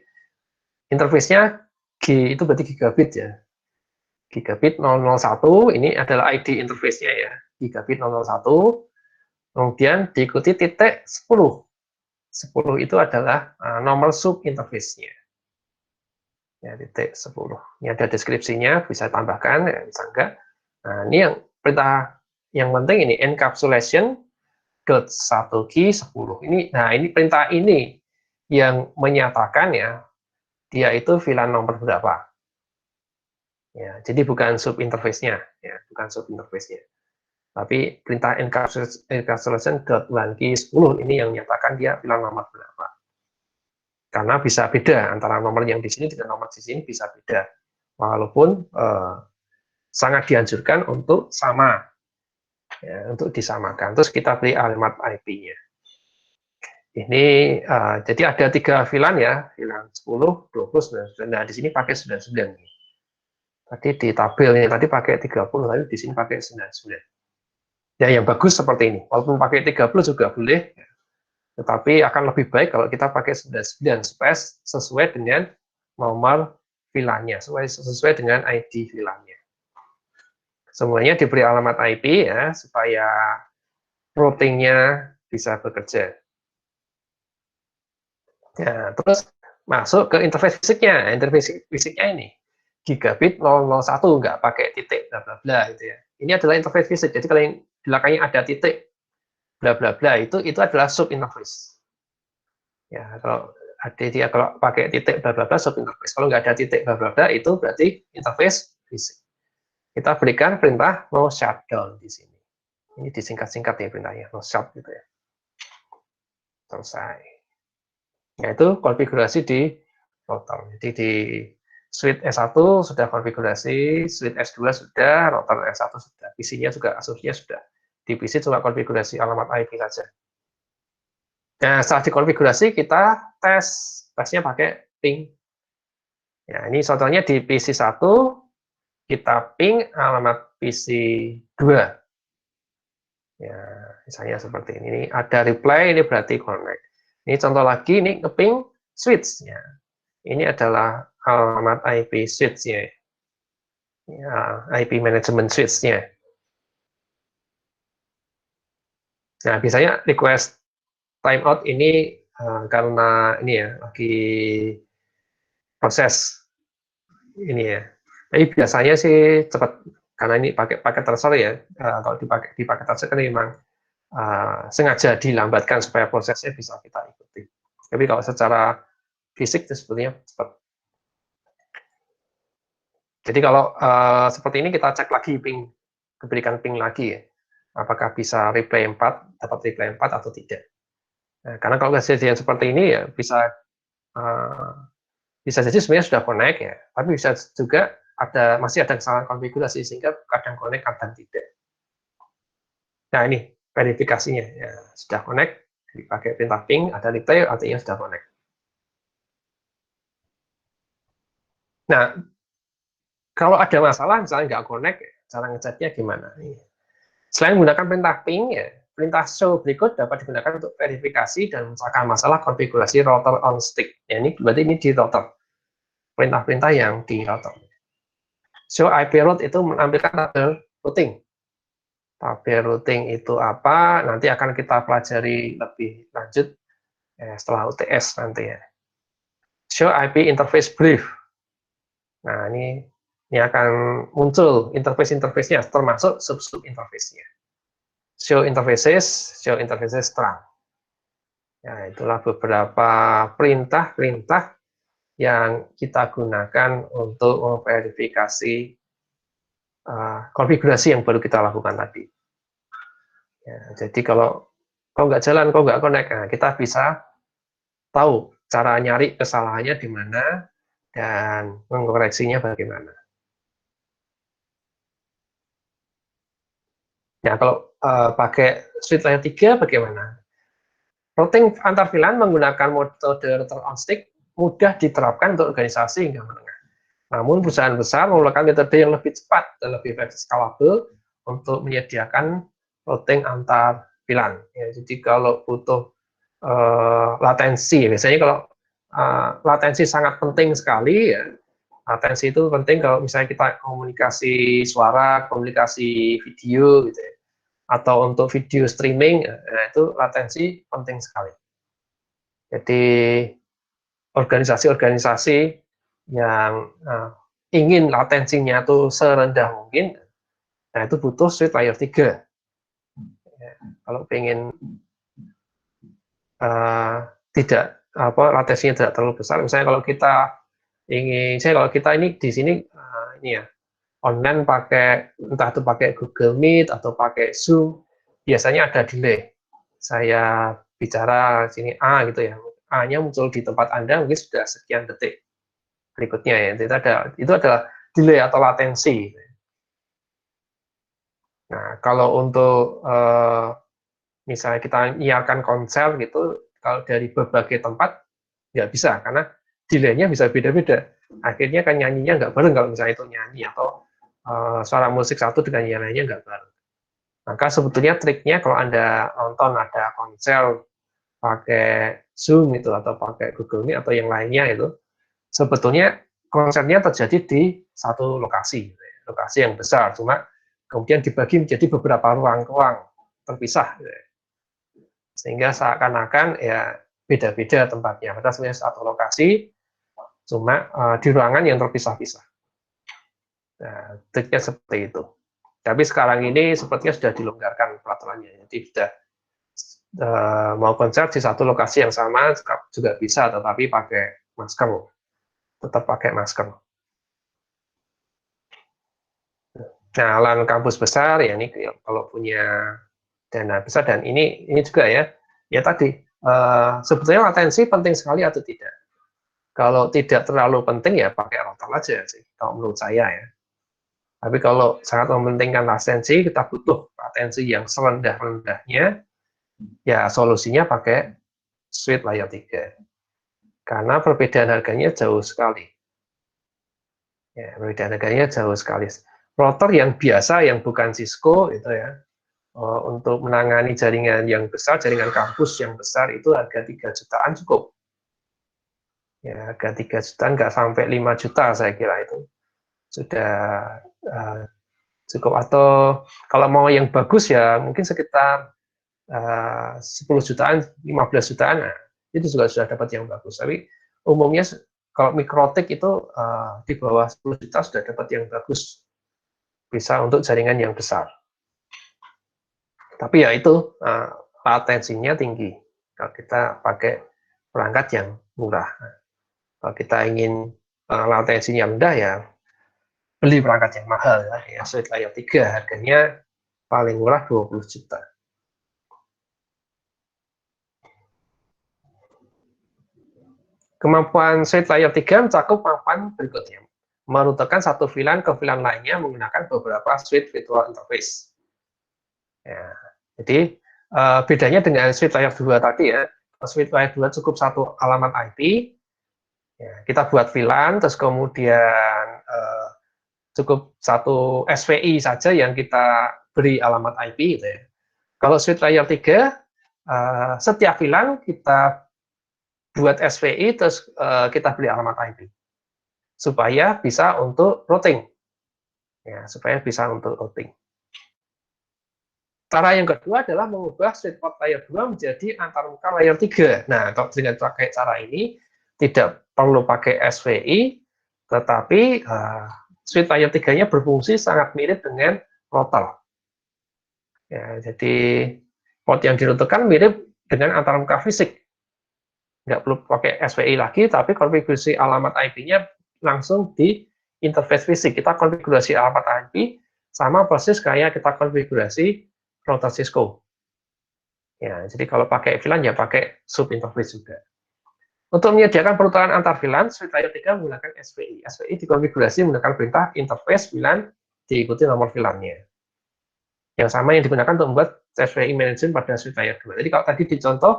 interface-nya G itu berarti gigabit ya. Gigabit 001 ini adalah ID interface-nya ya. Gigabit 001. Kemudian diikuti titik 10. 10 itu adalah nomor sub interface-nya. Ya, titik 10. Ini ada deskripsinya, bisa tambahkan, ya, bisa enggak. Nah, ini yang perintah yang penting ini encapsulation .1 key 10. Nah, ini perintah ini yang menyatakan ya dia itu VLAN nomor berapa. Ya, jadi bukan sub interface-nya, ya, bukan sub interface-nya. Tapi perintah encapsulation .1 key 10 ini yang menyatakan dia VLAN nomor berapa. Karena bisa beda antara nomor yang di sini dengan nomor di sini bisa beda. Walaupun sangat dianjurkan untuk sama, ya, untuk disamakan. Terus kita beri alamat IP-nya. Ini jadi ada 3 VLAN ya, VLAN 10, 20, 99. Nah, di sini pakai 99. Tadi di tabel ini tadi pakai 30, tapi di sini pakai 99. Ya, yang bagus seperti ini. Walaupun pakai 30 juga boleh, tetapi akan lebih baik kalau kita pakai 99 supaya sesuai dengan nomor VLAN-nya, sesuai dengan ID VLAN-nya. Semuanya diberi alamat IP ya, supaya routing-nya bisa bekerja. Ya, terus masuk ke interface fisiknya. Interface fisiknya ini gigabit 001, nggak pakai titik bla bla bla gitu ya. Ini adalah interface fisik. Jadi kalau yang di belakangnya ada titik bla bla bla itu adalah sub interface. Ya, kalau pakai titik bla bla bla sub interface. Kalau nggak ada titik bla bla bla itu berarti interface fisik. Kita berikan perintah no shutdown di sini. Ini disingkat-singkat ya perintahnya, no shut gitu ya. Selesai. Yaitu konfigurasi di router. Jadi di switch S1 sudah konfigurasi, switch S2 sudah, router S1 sudah, PC-nya juga Asus-nya sudah. Di PC cuma konfigurasi alamat IP saja. Nah, setelah dikonfigurasi kita tesnya pakai ping. Ya, ini contohnya di PC 1 kita ping alamat PC 2. Ya, misalnya seperti ini. Ini ada reply, ini berarti connect. Ini contoh lagi, ini ngeping switch. Ya. Ini adalah alamat IP switch-nya. Ya, IP management switch-nya. Nah, biasanya request timeout ini karena ini ya, lagi proses ini ya. Tapi biasanya sih cepat, karena ini pakai paket transfer ya. Kalau di paket transfer kan memang sengaja dilambatkan supaya prosesnya bisa kita ikuti. Tapi kalau secara fisik itu sebetulnya cepat. Jadi kalau seperti ini kita cek lagi ping, berikan ping lagi ya. Apakah bisa reply 4, dapat reply 4 atau tidak. Nah, karena kalau kejadian seperti ini ya bisa jadi sebenarnya sudah connect ya, tapi bisa juga masih ada kesalahan konfigurasi sehingga kadang connect, kadang tidak. Nah, ini verifikasinya ya, sudah connect, dipakai perintah ping, ada reply, artinya sudah connect. Nah, kalau ada masalah, misalnya nggak connect, cara ngeceknya gimana? Selain menggunakan perintah ping, ya, perintah show berikut dapat digunakan untuk verifikasi dan memecahkan masalah konfigurasi router on stick. Ya, ini berarti ini di router. Perintah-perintah yang di router. Show IP route itu menampilkan tabel routing. Tabel routing itu apa? Nanti akan kita pelajari lebih lanjut setelah UTS nanti ya. Show IP interface brief. Nah, ini akan muncul interface-interface-nya, termasuk sub-sub interface-nya. Show interfaces terang. Ya, itulah beberapa perintah-perintah yang kita gunakan untuk memverifikasi konfigurasi yang baru kita lakukan tadi. Ya, jadi kalau nggak jalan, kalau nggak connect, nah, kita bisa tahu cara nyari kesalahannya di mana dan mengoreksinya bagaimana. Ya, kalau pakai switch layer 3 bagaimana? Routing antar VLAN menggunakan metode router on stick mudah diterapkan untuk organisasi hingga menengah. Namun perusahaan besar menggunakan metode yang lebih cepat dan lebih scalable untuk menyediakan routing antar VLAN. Ya, jadi kalau butuh latensi, biasanya kalau latensi sangat penting sekali ya. Latensi itu penting kalau misalnya kita komunikasi suara, komunikasi video gitu ya, atau untuk video streaming, nah itu latensi penting sekali. Jadi organisasi-organisasi yang ingin latensinya itu serendah mungkin, nah itu butuh switch layer 3. Ya, kalau ingin tidak latensinya tidak terlalu besar, misalnya kalau kita kalau kita ini di sini ini ya online pakai entah itu pakai Google Meet atau pakai Zoom, biasanya ada delay. Saya bicara sini A gitu ya, A-nya muncul di tempat Anda mungkin sudah sekian detik berikutnya ya. Itu adalah delay atau latensi. Nah, kalau untuk misalnya kita nyiarkan konser gitu, kalau dari berbagai tempat nggak bisa, karena delay-nya bisa beda-beda. Akhirnya kan nyanyinya nggak bareng kalau misalnya itu nyanyi, atau suara musik satu dengan yang lainnya nggak bareng. Maka sebetulnya triknya kalau Anda nonton ada konser pakai Zoom itu, atau pakai Google Meet atau yang lainnya itu, sebetulnya konsernya terjadi di satu lokasi, lokasi yang besar, cuma kemudian dibagi menjadi beberapa ruang-ruang terpisah, sehingga seakan-akan ya beda-beda tempatnya, padahal sebenarnya satu lokasi, cuma di ruangan yang terpisah-pisah. Nah, triknya seperti itu. Tapi sekarang ini sepertinya sudah dilonggarkan peraturannya, jadi sudah mau konser di satu lokasi yang sama juga bisa, tetapi pakai masker, tetap pakai masker. Nah, LAN kampus besar ya ini kalau punya dana besar, dan ini juga ya tadi sebetulnya latensi penting sekali atau tidak. Kalau tidak terlalu penting ya pakai router aja sih, kalau menurut saya ya. Tapi kalau sangat mementingkan latensi, kita butuh latensi yang serendah-rendahnya, ya solusinya pakai switch layer 3. Karena perbedaan harganya jauh sekali. Ya, perbedaan harganya jauh sekali. Router yang biasa, yang bukan Cisco itu ya, untuk menangani jaringan yang besar, jaringan kampus yang besar itu harga 3 jutaan cukup. Ya, harga 3 jutaan nggak sampai 5 juta saya kira itu sudah cukup. Atau kalau mau yang bagus ya mungkin sekitar 10 jutaan, 15 jutaan, nah, itu juga sudah dapat yang bagus. Tapi umumnya kalau mikrotik itu di bawah 10 juta sudah dapat yang bagus, bisa untuk jaringan yang besar. Tapi ya itu latensinya tinggi kalau kita pakai perangkat yang murah. Kalau kita ingin latensinya rendah ya beli perangkat yang mahal ya, switch layer 3 harganya paling murah 20 juta. Kemampuan switch layer 3 mencakup kemampuan berikutnya: merutekan satu VLAN ke VLAN lainnya menggunakan beberapa switch virtual interface. Ya, jadi bedanya dengan switch layer 2 tadi ya, switch layer 2 cukup satu alamat IP, ya, kita buat VLAN, terus kemudian cukup satu SVI saja yang kita beri alamat IP gitu ya. Kalau switch layer 3, setiap VLAN kita buat SVI, terus kita beri alamat IP supaya bisa untuk routing, ya, supaya bisa untuk routing. Cara yang kedua adalah mengubah switch port layer 2 menjadi antarmuka layer 3. Nah, kalau dengan pakai cara ini tidak perlu pakai SVI, tetapi switch layer 3-nya berfungsi sangat mirip dengan router. Ya, jadi port yang dirutekan mirip dengan antarmuka fisik. Nggak perlu pakai SVI lagi, tapi konfigurasi alamat IP-nya langsung di interface fisik. Kita konfigurasi alamat IP sama persis kayak kita konfigurasi router Cisco. Ya, jadi kalau pakai VLAN ya pakai sub interface juga. Untuk menyediakan pertukaran antar VLAN, switch layer 3 menggunakan SVI. SVI dikonfigurasi menggunakan perintah interface VLAN diikuti nomor VLAN-nya. Yang sama yang digunakan untuk membuat SVI management pada switch layer 2. Jadi kalau tadi di contoh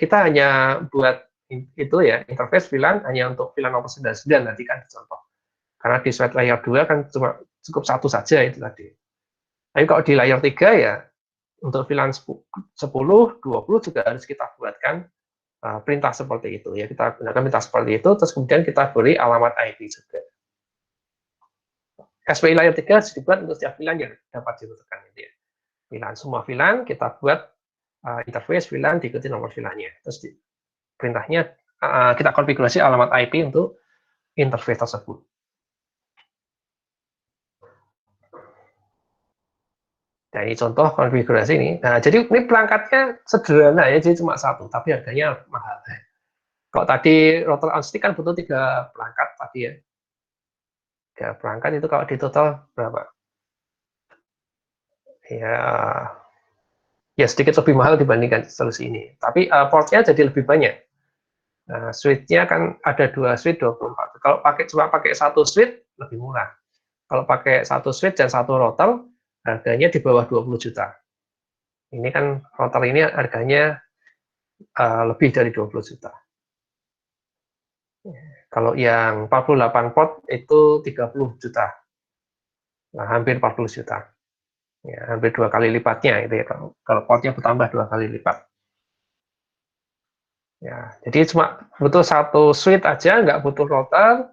kita hanya buat itu ya, interface VLAN hanya untuk VLAN nomor 99 nanti kan di contoh. Karena di switch layer 2 kan cuma cukup satu saja itu tadi. Tapi kalau di layer 3 ya untuk VLAN 10, 20 juga harus kita buatkan perintah seperti itu ya, kita gunakan perintah seperti itu, terus kemudian kita beri alamat IP juga. SPI layer 3 harus dibuat untuk setiap VLAN yang dapat dirutekan gitu ya. VLAN, semua VLAN kita buat interface VLAN diikuti nomor VLAN-nya. Terus perintahnya kita konfigurasi alamat IP untuk interface tersebut. Nah, ini contoh konfigurasi ini. Nah, jadi ini perangkatnya sederhana ya, jadi cuma satu, tapi harganya mahal. Kalau tadi router on stick kan butuh 3 perangkat tadi ya. 3 perangkat itu kalau di total berapa? Ya sedikit lebih mahal dibandingkan solusi ini. Tapi portnya jadi lebih banyak. Nah, switch-nya kan ada 2 switch 24. Kalau cuma pakai satu switch lebih murah. Kalau pakai satu switch dan satu router, harganya di bawah 20 juta. Ini kan router ini harganya lebih dari 20 juta. Kalau yang 48 pot itu 30 juta. Nah, hampir 40 juta. Ya, hampir 2 kali lipatnya itu ya, kalau potnya bertambah 2 kali lipat. Ya, jadi cuma butuh satu switch aja, nggak butuh router,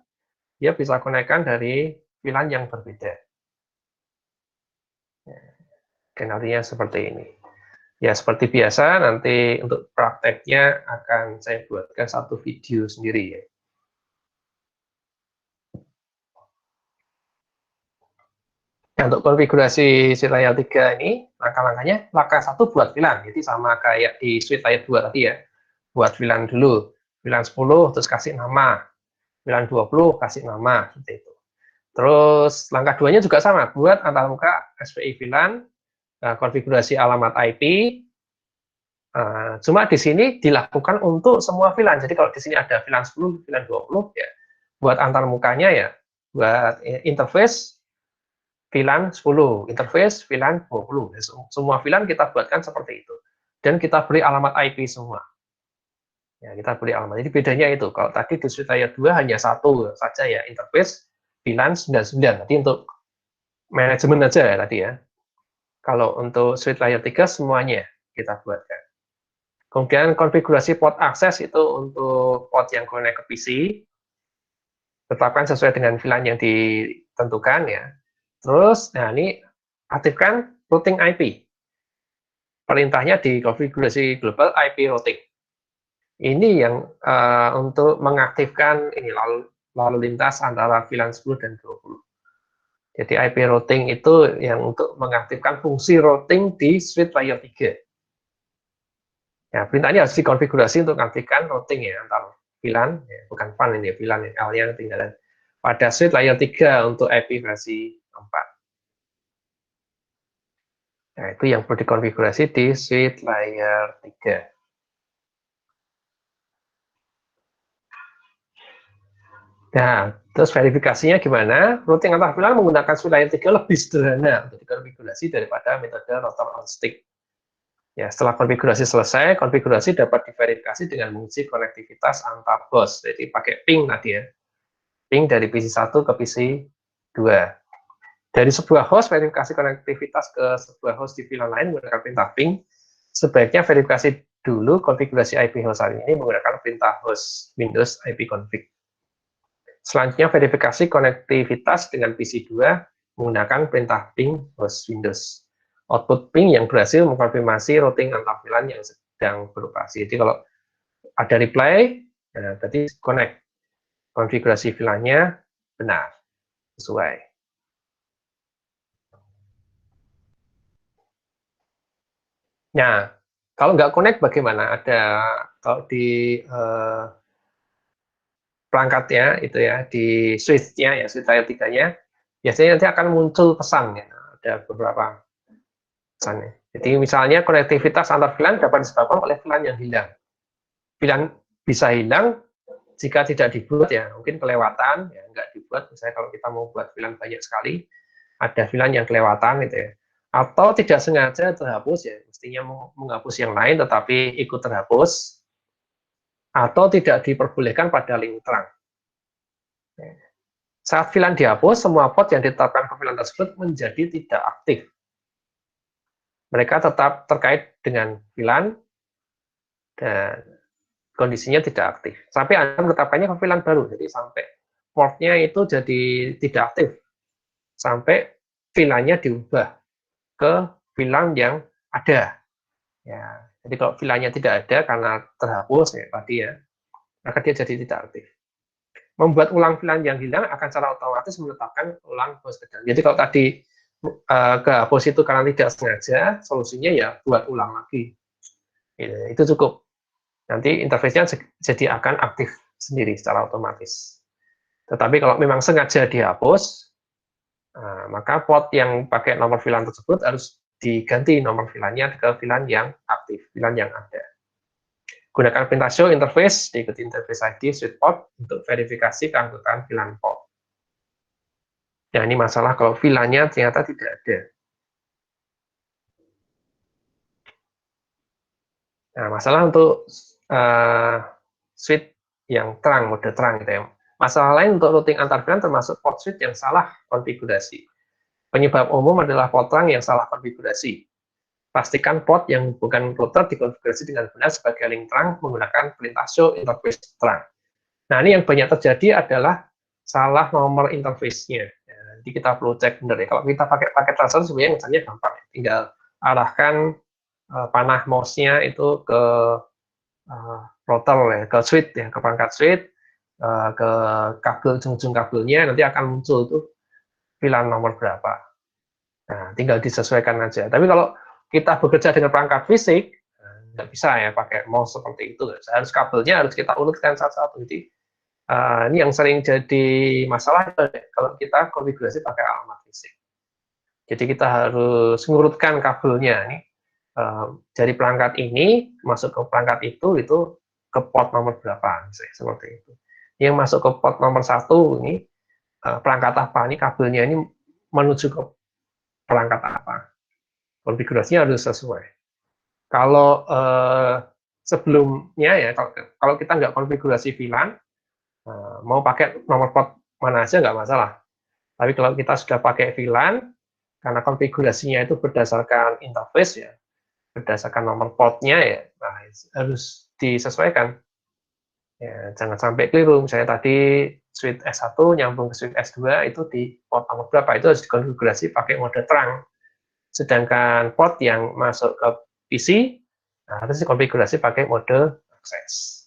dia bisa konekkan dari VLAN yang berbeda. Ya, skenario seperti ini. Ya, seperti biasa, nanti untuk prakteknya akan saya buatkan satu video sendiri ya. Nah, untuk konfigurasi switch layer 3 ini, langkah-langkahnya, langkah 1 buat VLAN, jadi sama kayak di switch layer 2 tadi ya. Buat VLAN dulu, VLAN 10, terus kasih nama, VLAN 20, kasih nama, seperti itu. Terus langkah 2-nya juga sama, buat antarmuka SPI VLAN, konfigurasi alamat IP, cuma di sini dilakukan untuk semua VLAN. Jadi kalau di sini ada VLAN 10, VLAN 20, ya buat antarmukanya ya, buat interface VLAN 10, interface VLAN 20. Semua VLAN kita buatkan seperti itu. Dan kita beri alamat IP semua. Ya, kita beri alamat. Jadi bedanya itu. Kalau tadi di switch layer 2 hanya satu saja ya, interface VLAN 99. Tadi untuk manajemen aja ya tadi ya. Kalau untuk switch layer 3 semuanya kita buatkan. Kemudian konfigurasi port akses itu untuk port yang connect ke PC. Tetapkan sesuai dengan VLAN yang ditentukan ya. Terus, nah ini aktifkan routing IP. Perintahnya di konfigurasi global IP routing. Ini yang untuk mengaktifkan ini lalu lintas antara VLAN 10 dan 20. Jadi IP routing itu yang untuk mengaktifkan fungsi routing di switch layer 3. Ya, perintahnya harus dikonfigurasi untuk mengaktifkan routing ya antar VLAN, ya, bukan VAN ini VLAN yang L-nya ketinggalan. Pada switch layer 3 untuk IP versi 4. Nah, itu yang perlu dikonfigurasi di switch layer 3. Nah, terus verifikasinya gimana? Routing antar VLAN menggunakan switch layer 3 lebih sederhana untuk dikonfigurasi daripada metode router on stick. Ya, setelah konfigurasi selesai, konfigurasi dapat diverifikasi dengan menguji konektivitas antar host. Jadi pakai ping tadi ya. Ping dari PC 1 ke PC 2. Dari sebuah host, verifikasi konektivitas ke sebuah host di VLAN lain menggunakan perintah ping. Sebaiknya verifikasi dulu konfigurasi IP host ini menggunakan perintah host Windows IP config. Selanjutnya verifikasi konektivitas dengan PC 2 menggunakan perintah ping host Windows. Output ping yang berhasil mengkonfirmasi routing antar VLAN yang sedang beroperasi. Jadi kalau ada reply, nah, berarti connect. Konfigurasi VLAN-nya benar, sesuai. Nah, kalau nggak connect bagaimana? Ada kalau di perangkatnya itu ya, di switch-nya ya, switch layer 3-nya, biasanya nanti akan muncul pesan ya. Ada beberapa pesannya. Jadi misalnya konektivitas antar VLAN dapat disebabkan oleh VLAN yang hilang. VLAN bisa hilang jika tidak dibuat ya, mungkin kelewatan ya, nggak dibuat. Misalnya kalau kita mau buat VLAN banyak sekali, ada VLAN yang kelewatan gitu ya, atau tidak sengaja terhapus ya, mestinya menghapus yang lain tetapi ikut terhapus, atau tidak diperbolehkan pada link terang. Saat VLAN dihapus, semua port yang ditetapkan ke VLAN tersebut menjadi tidak aktif. Mereka tetap terkait dengan VLAN dan kondisinya tidak aktif. Sampai Anda menetapkannya ke VLAN baru, jadi sampai portnya itu jadi tidak aktif. Sampai VLAN-nya diubah ke VLAN yang ada. Ya, jadi kalau VLAN-nya tidak ada karena terhapus ya tadi ya, maka dia jadi tidak aktif. Membuat ulang VLAN yang hilang akan secara otomatis menetapkan ulang host kedua. Jadi kalau tadi kehapus itu karena tidak sengaja, solusinya ya buat ulang lagi. Itu cukup. Nanti interface-nya jadi akan aktif sendiri secara otomatis. Tetapi kalau memang sengaja dihapus, maka port yang pakai nomor VLAN tersebut harus diganti nomor VLAN-nya ke VLAN yang aktif, VLAN yang ada. Gunakan perintah show interface, diikuti interface ID switch port untuk verifikasi keanggotaan VLAN port. Nah, ini masalah kalau VLAN-nya ternyata tidak ada. Nah, masalah untuk switch yang terang, mode terang gitu ya. Masalah lain untuk routing antar VLAN termasuk port switch yang salah konfigurasi. Penyebab umum adalah port terang yang salah konfigurasi. Pastikan port yang bukan router dikonfigurasi dengan benar sebagai link terang menggunakan perintah show interface terang. Nah, ini yang banyak terjadi adalah salah nomor interface-nya. Ya, nanti kita perlu cek benar ya. Kalau kita pakai paket transfer sebenarnya misalnya gampang. Tinggal arahkan panah mouse-nya itu ke router ya, ke switch ya, ke perangkat switch, ke kabel ujung kabelnya nanti akan muncul tuh VLAN nomor berapa. Nah, tinggal disesuaikan aja. Tapi kalau kita bekerja dengan perangkat fisik, nggak bisa ya pakai mouse seperti itu. Harus kabelnya harus kita urutkan satu-satu. Jadi ini yang sering jadi masalah kalau kita konfigurasi pakai alamat fisik. Jadi kita harus mengurutkan kabelnya nih dari perangkat ini masuk ke perangkat itu ke port nomor berapa, misalnya seperti itu. Yang masuk ke port nomor 1 ini perangkat apa ini kabelnya ini menuju ke perangkat apa. Konfigurasinya harus sesuai. Kalau sebelumnya ya kalau kita nggak konfigurasi VLAN mau pakai nomor port mana aja nggak masalah. Tapi kalau kita sudah pakai VLAN karena konfigurasinya itu berdasarkan interface ya, berdasarkan nomor portnya ya, nah, harus disesuaikan. Ya, jangan sampai keliru. Misalnya tadi switch S1 nyambung ke switch S2 itu di port nomor berapa, itu harus dikonfigurasi pakai mode terang. Sedangkan port yang masuk ke PC nah, harus dikonfigurasi pakai mode akses.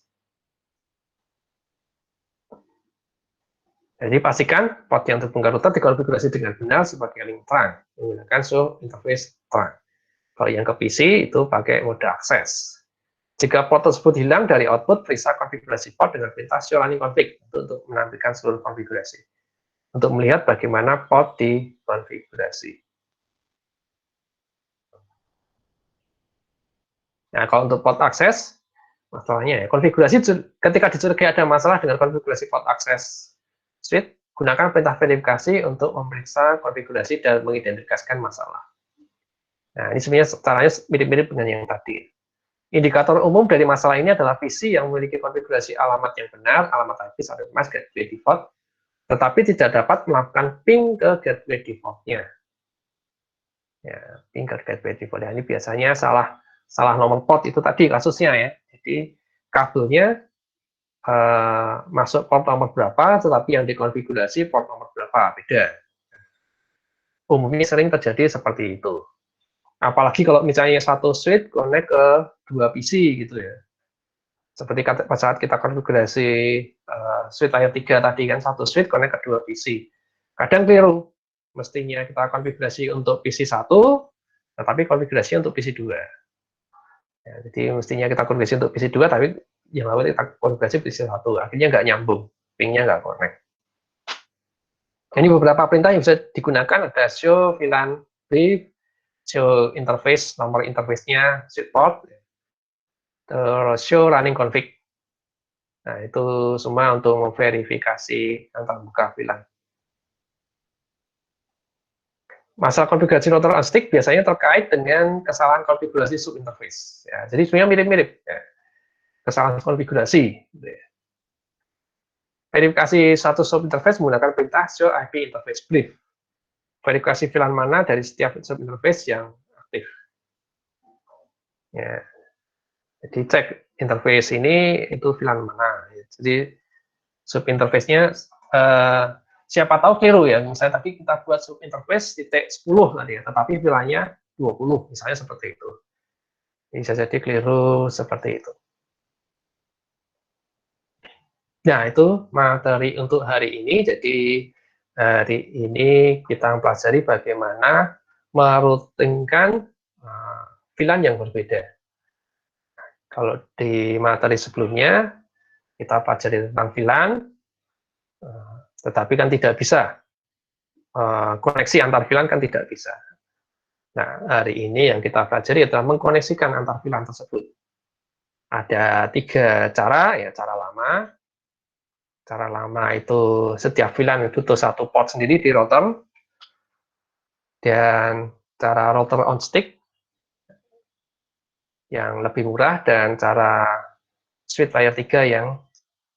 Jadi pastikan port yang terhubung ke router dikonfigurasi dengan benar sebagai link terang menggunakan show interface terang. Kalau yang ke PC itu pakai mode akses. Jika port tersebut hilang dari output, periksa konfigurasi port dengan perintah show running config untuk menampilkan seluruh konfigurasi. Untuk melihat bagaimana port dikonfigurasi. Nah, kalau untuk port akses, masalahnya ya, konfigurasi ketika dicurigai ada masalah dengan konfigurasi port akses switch, gunakan perintah verifikasi untuk memeriksa konfigurasi dan mengidentifikasikan masalah. Nah, ini sebenarnya caranya mirip-mirip dengan yang tadi. Indikator umum dari masalah ini adalah PC yang memiliki konfigurasi alamat yang benar, alamat IP sampai mas gateway default, tetapi tidak dapat melakukan ping ke gateway default-nya. Ya, ping ke gateway default. Ya, ini biasanya salah nomor port itu tadi kasusnya ya. Jadi kabelnya masuk port nomor berapa, tetapi yang dikonfigurasi port nomor berapa, beda. Umumnya sering terjadi seperti itu. Apalagi kalau misalnya satu switch connect ke 2 PC gitu ya. Seperti pada saat kita konfigurasi switch layer 3 tadi kan, satu switch connect ke 2 PC. Kadang keliru. Mestinya kita konfigurasi untuk PC 1, tetapi konfigurasi untuk PC 2. Ya, jadi mestinya kita konfigurasi untuk PC 2, tapi yang lalu kita konfigurasi PC 1. Akhirnya nggak nyambung, pingnya nggak connect. Ini beberapa perintah yang bisa digunakan, ada show VLAN brief, show interface, nomor interface-nya, switch port, terus show running config. Nah, itu semua untuk memverifikasi antar buka VLAN. Masalah konfigurasi router on stick biasanya terkait dengan kesalahan konfigurasi subinterface. Ya, jadi sebenarnya mirip-mirip. Ya. Kesalahan konfigurasi. Gitu ya. Verifikasi satu subinterface menggunakan perintah show IP interface brief. Verifikasi VLAN mana dari setiap subinterface yang aktif. Ya. Jadi cek interface ini itu VLAN mana. Jadi subinterface-nya siapa tahu keliru ya. Misalnya tadi kita buat subinterface titik 10 tadi ya, tetapi VLAN-nya 20, misalnya seperti itu. Bisa jadi keliru seperti itu. Nah, itu materi untuk hari ini. Jadi hari ini kita mempelajari bagaimana meroutingkan VLAN yang berbeda. Kalau di materi sebelumnya kita pelajari tentang VLAN, tetapi kan tidak bisa koneksi antar VLAN kan tidak bisa. Nah, hari ini yang kita pelajari adalah mengkoneksikan antar VLAN tersebut. Ada 3 cara, ya cara lama. Cara lama itu setiap VLAN butuh satu port sendiri di router. Dan cara router on stick, yang lebih murah dan cara Sweet Layer 3 yang